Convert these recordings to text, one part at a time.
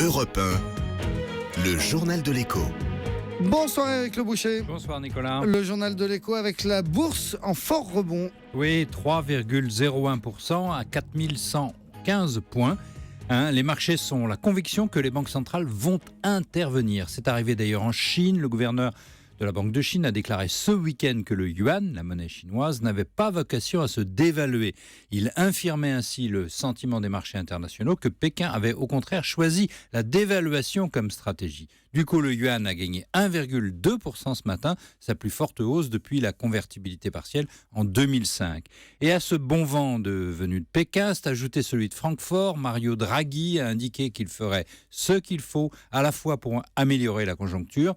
Europe 1, le journal de l'écho. Bonsoir Eric Le Boucher. Bonsoir Nicolas. Le journal de l'écho avec la bourse en fort rebond. Oui, 3,01% à 4115 points. Les marchés sont la conviction que les banques centrales vont intervenir. C'est arrivé d'ailleurs en Chine. Le gouverneur de la Banque de Chine a déclaré ce week-end que le yuan, la monnaie chinoise, n'avait pas vocation à se dévaluer. Il infirmait ainsi le sentiment des marchés internationaux que Pékin avait au contraire choisi la dévaluation comme stratégie. Du coup, le yuan a gagné 1,2% ce matin, sa plus forte hausse depuis la convertibilité partielle en 2005. Et à ce bon vent venu de Pékin s'est ajouté celui de Francfort. Mario Draghi a indiqué qu'il ferait ce qu'il faut à la fois pour améliorer la conjoncture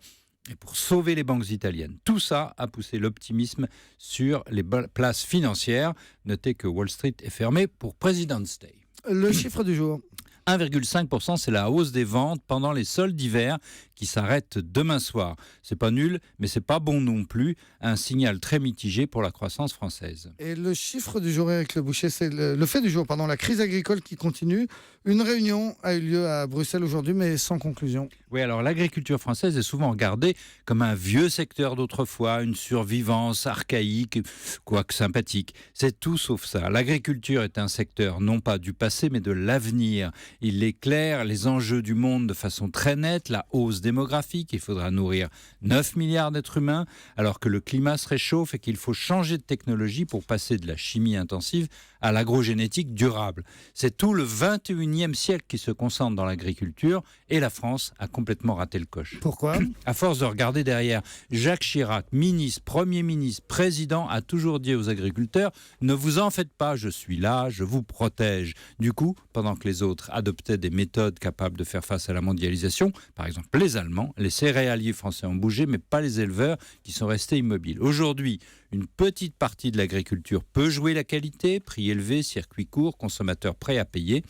et pour sauver les banques italiennes. Tout ça a poussé l'optimisme sur les places financières. Notez que Wall Street est fermé pour President's Day. Le chiffre du jour. 1,5%, c'est la hausse des ventes pendant les soldes d'hiver qui s'arrêtent demain soir. C'est pas nul, mais c'est pas bon non plus. Un signal très mitigé pour la croissance française. Et le chiffre du jour, Eric Le Boucher, c'est le fait du jour, la crise agricole qui continue. Une réunion a eu lieu à Bruxelles aujourd'hui, mais sans conclusion. Oui, alors l'agriculture française est souvent regardée comme un vieux secteur d'autrefois, une survivance archaïque, quoique sympathique. C'est tout sauf ça. L'agriculture est un secteur non pas du passé, mais de l'avenir. Il éclaire les enjeux du monde de façon très nette, la hausse démographique, il faudra nourrir 9 milliards d'êtres humains, alors que le climat se réchauffe et qu'il faut changer de technologie pour passer de la chimie intensive à l'agrogénétique durable. C'est tout le 21e siècle qui se concentre dans l'agriculture et la France a complètement raté le coche. Pourquoi ? À force de regarder derrière, Jacques Chirac, ministre, Premier ministre, président, a toujours dit aux agriculteurs « Ne vous en faites pas, je suis là, je vous protège ». Du coup, pendant que les autres adoptaient des méthodes capables de faire face à la mondialisation, par exemple les Allemands, les céréaliers français ont bougé, mais pas les éleveurs qui sont restés immobiles. Aujourd'hui, une petite partie de l'agriculture peut jouer la qualité, prix élevé, circuit court, consommateurs prêts à payer.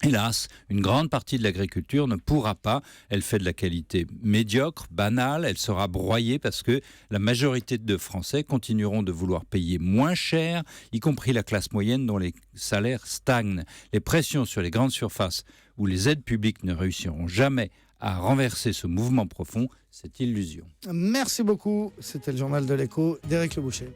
Hélas, une grande partie de l'agriculture ne pourra pas. Elle fait de la qualité médiocre, banale. Elle sera broyée parce que la majorité de Français continueront de vouloir payer moins cher, y compris la classe moyenne dont les salaires stagnent. Les pressions sur les grandes surfaces où les aides publiques ne réussiront jamais à renverser ce mouvement profond, c'est illusion. Merci beaucoup. C'était le journal de l'écho d'Éric Le Boucher.